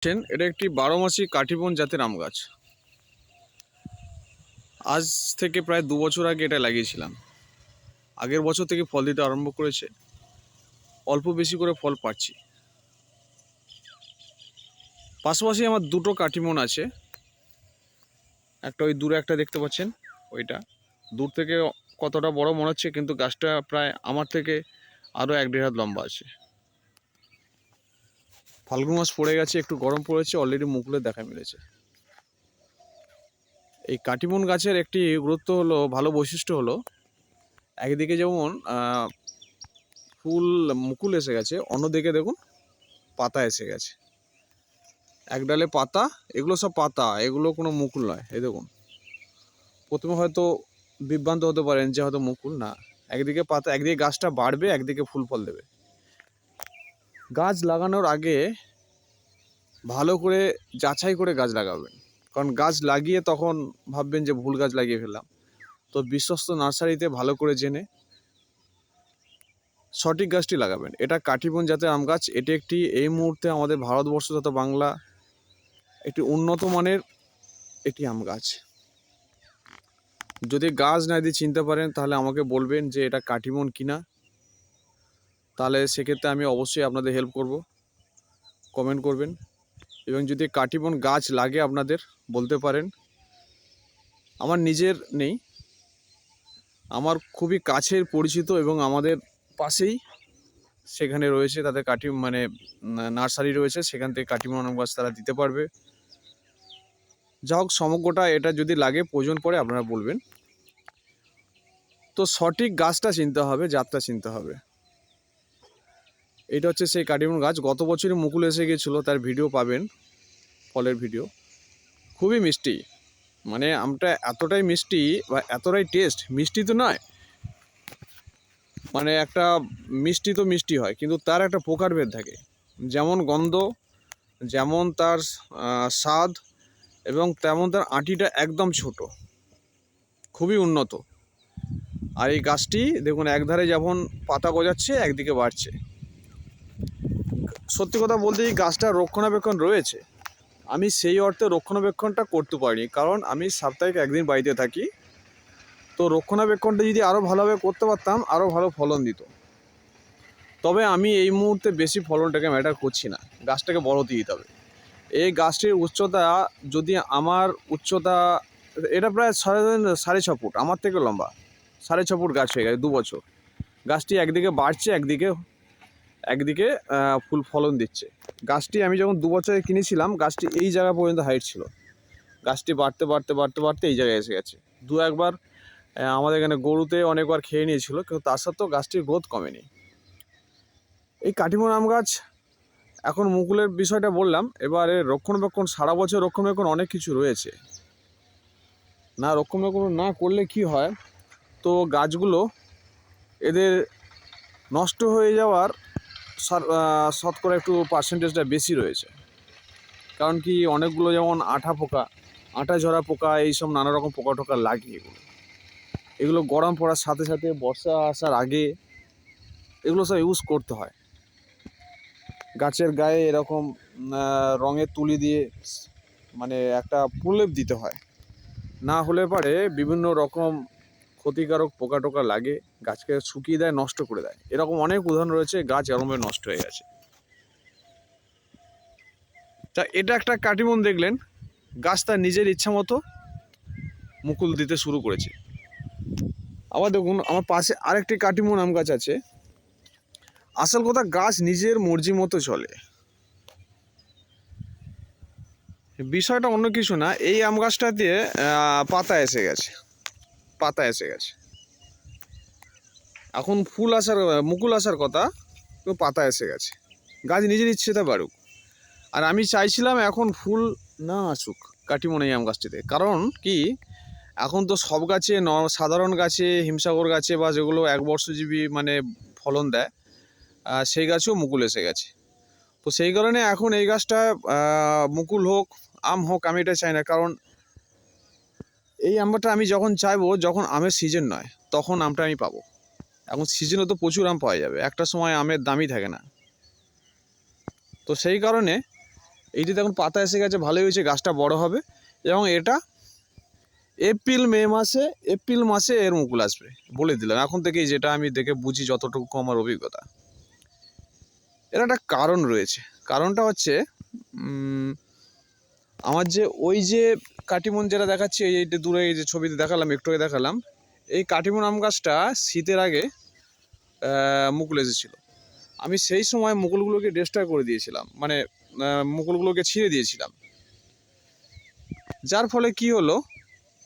এটা একটি 12 মাসি কাঠিবন জাতের আম গাছ। আজ থেকে প্রায় 2 বছর আগে এটা লাগিয়েছিলাম। আগের বছর থেকে ফল দিতে আরম্ভ করেছে। অল্প বেশি করে ফল পাচ্ছি। পাশাপাশি আমার দুটো কাঠিবন আছে। একটা ওই দূরে একটা দেখতে পাচ্ছেন, ওইটা দূর থেকে কতটা বড় মনে হচ্ছে, কিন্তু গাছটা প্রায় আমার থেকে আরও 1-1.5 হাত লম্বা আছে। ফাল্গুন মাস পড়ে গেছে, একটু গরম পড়েছে, অলরেডি মুকুলের দেখা মিলেছে। এই কাঠিবন গাছের একটি গুরুত্ব হলো, ভালো বৈশিষ্ট্য হলো, একদিকে যেমন ফুল মুকুল এসে গেছে, অন্যদিকে দেখুন পাতা এসে গেছে। এক ডালে পাতা, এগুলো সব পাতা, এগুলো কোনো মুকুল নয়। এই দেখুন, প্রথমে হয়তো বিভ্রান্ত হতে পারেন যে হয়তো মুকুল না, একদিকে পাতা, একদিকে গাছটা বাড়বে, একদিকে ফুল ফল দেবে। গাছ লাগানোর আগে ভালো করে যাচাই করে গাছ লাগাবেন, কারণ গাছ লাগিয়ে তখন ভাববেন যে ভুল গাছ লাগিয়ে ফেললাম। তো বিশ্বস্ত নার্সারিতে ভালো করে জেনে সঠিক গাছটি লাগাবেন। এটা কাঠিবন জাতের আম গাছ। এটি একটি এই মুহূর্তে আমাদের ভারতবর্ষ তথা বাংলা একটি উন্নত মানের একটি আম গাছ। যদি গাছ না দিয়ে চিনতে পারেন তাহলে আমাকে বলবেন যে এটা কাঠিবন কিনা, তাহলে সেক্ষেত্রে আমি অবশ্যই আপনাদের হেল্প করব। কমেন্ট করবেন, এবং যদি কাঠিবন গাছ লাগে আপনাদের বলতে পারেন। আমার নিজের নেই, আমার খুবই কাছের পরিচিত এবং আমাদের পাশেই সেখানে রয়েছে, তাদের নার্সারি রয়েছে, সেখান থেকে কাঠিবন আম গাছ তারা দিতে পারবে। যা হোক, সমগ্রটা এটা যদি লাগে প্রয়োজন পড়ে আপনারা বলবেন। তো সঠিক গাছটা চিনতে হবে, জাতটা চিনতে হবে। এটা হচ্ছে সেই কাঠিবন গাছ। গত বছরই মুকুল এসে গিয়েছিলো, তার ভিডিও পাবেন, ফলের ভিডিও। খুবই মিষ্টি, মানে আমটা এতটাই মিষ্টি বা এতটাই টেস্ট, মিষ্টি তো নয়, মানে একটা মিষ্টি তো মিষ্টি হয়, কিন্তু তার একটা প্রকারভেদ থাকে। যেমন গন্ধ, যেমন তার স্বাদ, এবং তেমন তার আঁটিটা একদম ছোট, খুবই উন্নত। আর এই গাছটি দেখুন, একধারে যেমন পাতা গজাচ্ছে, একদিকে বাড়ছে। সত্যি কথা বলতে এই গাছটার রক্ষণাবেক্ষণ রয়েছে, আমি সেই অর্থে রক্ষণাবেক্ষণটা করতে পারিনি, কারণ আমি সপ্তাহে একদিন বাড়িতে থাকি। তো রক্ষণাবেক্ষণটা যদি আরও ভালোভাবে করতে পারতাম, আরও ভালো ফলন দিত। তবে আমি এই মুহূর্তে বেশি ফলনটাকে ম্যাটার করছি না, গাছটাকে বড় দিয়ে দিতে হবে। এই গাছটির উচ্চতা, যদি আমার উচ্চতা, এটা প্রায় 6.5 ফুট, আমার থেকে লম্বা। 6.5 ফুট গাছ হয়ে গেছে 2 বছর। গাছটি একদিকে বাড়ছে, একদিকে ফুল ফলন দিচ্ছে। গাছটি আমি যখন 2 বছরে কিনেছিলাম, গাছটি এই জায়গা পর্যন্ত হাইট ছিল। গাছটি বাড়তে বাড়তে বাড়তে বাড়তে এই জায়গায় এসে গেছে। একবার আমাদের এখানে গরুতে অনেকবার খেয়ে নিয়েছিল, কিন্তু তার সত্ত্বেও গাছটির গ্রোথ কমেনি। এই কাঠিমন আম গাছ, এখন মুকুলের বিষয়টা বললাম, এবারে রক্ষণাবেক্ষণ, সারা বছর রক্ষণাবেক্ষণ অনেক কিছু রয়েছে। না রক্ষণাবেক্ষণ না করলে কি হয়, তো গাছগুলো এদের নষ্ট হয়ে যাওয়ার শতকরা একটু পার্সেন্টেজটা বেশি রয়েছে। কারণ কি, অনেকগুলো যেমন আঠা ঝরা পোকা, এইসব নানা রকম পোকা টোকা লাগে। এগুলো গরম পড়ার সাথে সাথে, বর্ষা আসার আগে এগুলো সব ইউজ করতে হয়। গাছের গায়ে এরকম রঙের তুলি দিয়ে মানে একটা প্রলেপ দিতে হয়, না হলে পারে বিভিন্ন রকম ক্ষতিকারক পোকা টোকা লাগে, গাছকে শুকিয়ে দেয়, নষ্ট করে দেয়। এরকম অনেক উদাহরণ রয়েছে, গাছ এরকমভাবে নষ্ট হয়ে গেছে। তা এটা একটা কাঠিমন, দেখলেন গাছ তার নিজের ইচ্ছা মতো মুকুল দিতে শুরু করেছে। আবার দেখুন, আমার পাশে আরেকটি কাঠিমন আম গাছ আছে। আসল কথা, গাছ নিজের মর্জি মতো চলে, বিষয়টা অন্য কিছু না। এই আম গাছটাতে পাতা এসে গেছে। এখন মুকুল আসার কথা, তো পাতা এসে গেছে। গাছ নিজের ইচ্ছেতে বাড়ুক। আর আমি চাইছিলাম এখন ফুল না আসুক কাঠিমন এই আম গাছটিতে, কারণ কি, এখন তো সব গাছে, সাধারণ গাছে, হিমসাগর গাছে, বা যেগুলো 1 বর্ষজীবী মানে ফলন দেয়, সেই গাছেও মুকুল এসে গেছে। তো সেই কারণে এখন এই গাছটা মুকুল হোক, আম হোক, আমি এটা চাই না। কারণ এই আমটা আমি যখন চাইবো, যখন আমের সিজন নয়, তখন আমটা আমি পাবো। এখন সিজনে তো প্রচুর আম পাওয়া যাবে, একটা সময় আমের দামই থাকে না। তো সেই কারণে এইটিতে এখন পাতা এসে গেছে, ভালোই হয়েছে, গাছটা বড় হবে। এবং এটা এপ্রিল মাসে এর মুকুল আসবে বলে দিলাম এখন থেকেই, যেটা আমি দেখে বুঝি যতটুকু আমার অভিজ্ঞতা। এর একটা কারণ রয়েছে। কারণটা হচ্ছে আমার ওই যে কাটিমন যেটা দেখাচ্ছি, এই যে দূরে এই যে ছবিতে দেখালাম, একটু আগে দেখালাম, এই কাটিমন আম গাছটা শীতের আগে মুকুল এসেছিলো। আমি সেই সময় মুকুলগুলোকে ডিস্ট্রয় করে দিয়েছিলাম, মানে মুকুলগুলোকে ছিঁড়ে দিয়েছিলাম। যার ফলে কি হলো,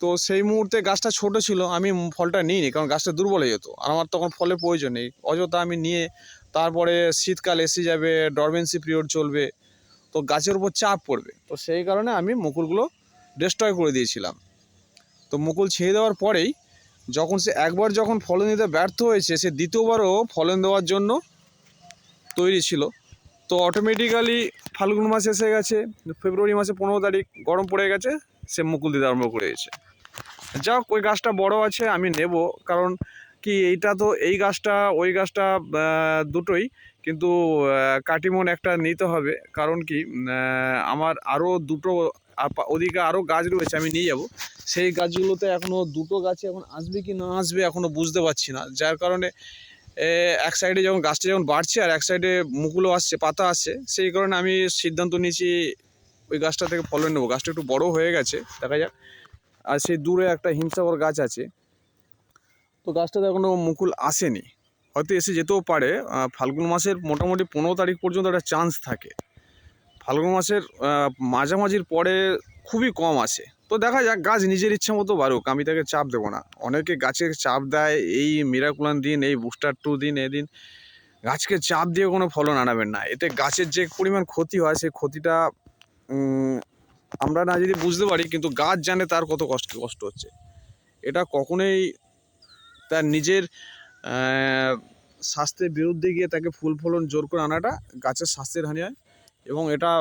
তো সেই মুহূর্তে গাছটা ছোট ছিল, আমি ফলটা নিইনি, কারণ গাছটা দুর্বল হয়ে যেত, আর আমার তখন ফলের প্রয়োজন নেই। অযথা আমি নিয়ে তারপরে শীতকাল এসে যাবে, ডরমেন্সি পিরিয়ড চলবে, তো গাছের উপর চাপ পড়বে, তো সেই কারণে আমি মুকুলগুলো ডিস্ট্রয় করে দিয়েছিলাম। তো মুকুল ছেড়ে দেওয়ার পরেই যখন সে একবার যখন ফলন দিতে ব্যর্থ হয়েছে, সে দ্বিতীয়বারও ফলন দেওয়ার জন্য তৈরি ছিল। তো অটোমেটিক্যালি ফাল্গুন মাস এসে গেছে, ফেব্রুয়ারি মাসে 15 তারিখ গরম পড়ে গেছে, সে মুকুল দিতে আরম্ভ করেছে। যাক, ওই গাছটা বড় আছে, আমি নেব, কারণ কি এইটা তো এই গাছটা ওই গাছটা দুটোই, কিন্তু কাটিমন একটা নিতে হবে। কারণ কি আমার আরও দুটো ওদিকে আরও গাছ রয়েছে, আমি নিয়ে যাব। সেই গাছগুলোতে এখনও দুটো গাছে এখন আসবে কি না আসবে এখনও বুঝতে পারছি না। যার কারণে এক সাইডে যখন গাছটা যখন বাড়ছে আর এক সাইডে মুকুলও আসছে, পাতা আসছে, সেই কারণে আমি সিদ্ধান্ত নিয়েছি ওই গাছটা থেকে ফলন নেবো। গাছটা একটু বড় হয়ে গেছে, দেখা যাক। আর সেই দূরে একটা হিমসাগর গাছ আছে, তো গাছটাতে এখনও মুকুল আসেনি, হয়তো এসে যেতেও পারে। ফাল্গুন মাসের মোটামুটি 15 তারিখ পর্যন্ত একটা চান্স থাকে। ফাল্গুন মাসের মাঝামাঝির পরে খুবই কম আসে। তো দেখা যাক, গাছ নিজের ইচ্ছা মতো বাড়ুক, আমি তাকে চাপ দেবো না। অনেকে গাছের চাপ দেয়, এই মিরাকুলান দিন, এই বুস্টার 2 দিন, এদিন গাছকে চাপ দিয়ে কোনো ফলন আনাবেন না। এতে গাছের যে পরিমাণ ক্ষতি হয়, সেই ক্ষতিটা আমরা না যদি বুঝতে পারি, কিন্তু গাছ জানে তার কত কষ্ট হচ্ছে। এটা কখনোই তার নিজের স্বাস্থ্যের বিরুদ্ধে গিয়ে তাকে ফুল ফলন জোর করে আনাটা গাছের স্বাস্থ্যের হানি হয়। এবং এটা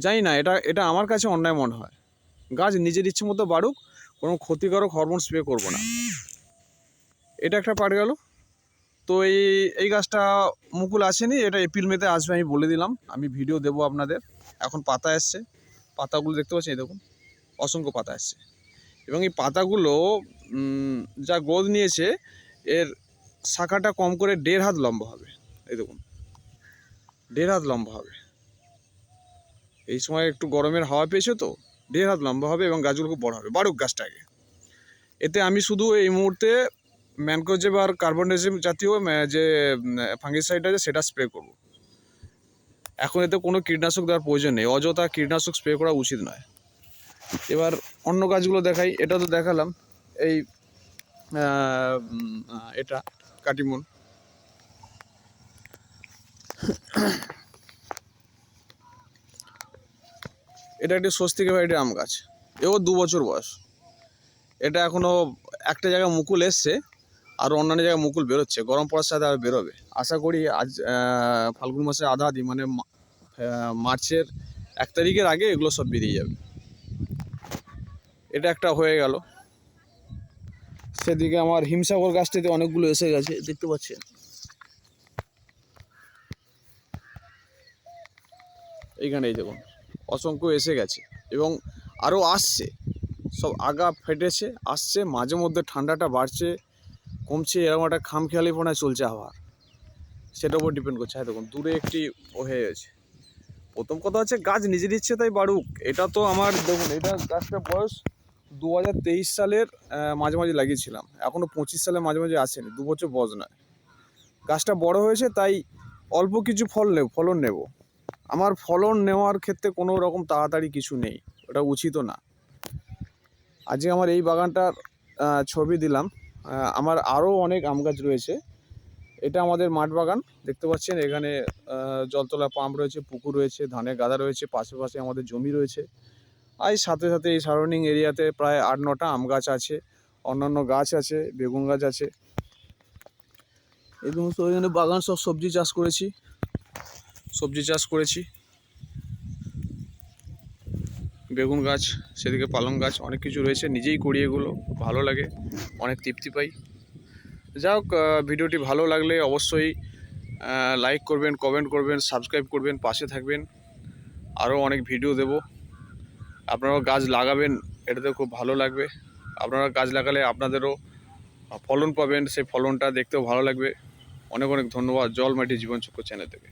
জানি না, এটা আমার কাছে অন্যায় মনে হয়। গাছ নিজের ইচ্ছে মতো বাড়ুক, কোনো ক্ষতিকারক হরমোন স্প্রে করবো না। এটা একটা পার্ট গেল। তো এই গাছটা মুকুল আসেনি, এটা এপ্রিল মেতে আসবে, আমি বলে দিলাম। আমি ভিডিও দেবো আপনাদের। এখন পাতা এসছে, পাতাগুলো দেখতে পাচ্ছেন, এই দেখুন অসংখ্য পাতা এসছে। এবং এই পাতাগুলো যা গ্রোথ নিয়েছে, এর শাখাটা কম করে 1.5 হাত লম্বা হবে। এই দেখুন 1.5 হাত লম্বা হবে। এই সময় একটু গরমের হাওয়া পেয়েছে, তো 1.5 হাত লম্বা হবে এবং গাছগুলো খুব বড় হবে। বাড়ুক গাছটাকে। এতে আমি শুধু এই মুহূর্তে ম্যানকোজেব আর কার্বনডাইজিম জাতীয় যে ফাঙ্গিসাইড আছে সেটা স্প্রে করব। এখন এতে কোনো কীটনাশক দেওয়ার প্রয়োজন নেই, অযথা কীটনাশক স্প্রে করা উচিত নয়। এবার অন্য গাছগুলো দেখাই। এটা তো দেখালাম, এই এটা কাটিমন। এটা একটি স্বস্তিকা ভ্যারাইটির আম গাছ, এও 2 বছর বয়স। এটা এখনও একটা জায়গায় মুকুল এসছে, আর অন্যান্য জায়গায় মুকুল বেরোচ্ছে, গরম পড়ার সাথে আর বেরোবে। আশা করি আজ ফাল্গুন মাসের আধা আধি, মানে মার্চের 1 তারিখের আগে এগুলো সব বেরিয়ে যাবে। এটা একটা হয়ে গেল। সেদিকে আমার হিমসাগর গাছটিতে অনেকগুলো এসে গেছে, দেখতে পাচ্ছেন। এইখানে এই দেখুন অসংখ্য এসে গেছে এবং আরও আসছে, সব আগা ফেটেছে, আসছে। মাঝে মধ্যে ঠান্ডাটা বাড়ছে কমছে, এরকম একটা খামখেয়ালিপনায় চলছে আবার, সেটার উপর ডিপেন্ড করছে। হ্যাঁ দেখুন দূরে একটি হয়ে গেছে। প্রথম কথা হচ্ছে গাছ নিজের ইচ্ছে তাই বাড়ুক। এটা তো আমার দেখুন, এটা গাছটা বয়স 2023 সালের মাঝামাঝি লাগিয়েছিলাম, এখনও 25 সালের মাঝামাঝি আসেনি, 2 বছর বয়স নয়। গাছটা বড় হয়েছে, তাই অল্প কিছু ফলন নেব। আমার ফলন নেওয়ার ক্ষেত্রে কোনো রকম তাড়াতাড়ি কিছু নেই, ওটা উচিতও না। আজকে আমার এই বাগানটার ছবি দিলাম। আমার আরও অনেক আম গাছ রয়েছে। এটা আমাদের মাঠ বাগান, দেখতে পাচ্ছেন। এখানে জলতলা পাম্প রয়েছে, পুকুর রয়েছে, ধানের গাদা রয়েছে, পাশে আমাদের জমি রয়েছে। আর সাথে এই সারাউন্ডিং এরিয়াতে প্রায় 8-9টা আম গাছ আছে, অন্যান্য গাছ আছে, বেগুন গাছ আছে। এই সমস্ত এখানে বাগান, সব সবজি চাষ করেছি, বেগুন গাছ, সেদিকে পালং গাছ, অনেক কিছু রয়েছে। নিজেই করি এগুলো, ভালো লাগে, অনেক তৃপ্তি পাই। যাই হোক, ভিডিওটি ভালো লাগলে অবশ্যই লাইক করবেন, কমেন্ট করবেন, সাবস্ক্রাইব করবেন, পাশে থাকবেন। আরও অনেক ভিডিও দেব। আপনারাও গাছ লাগাবেন, এটাতে খুব ভালো লাগবে। আপনারা গাছ লাগালে আপনাদেরও ফলন পাবেন, সেই ফলনটা দেখতেও ভালো লাগবে। অনেক অনেক ধন্যবাদ জল মাটি জীবন চক্র চ্যানেল থেকে।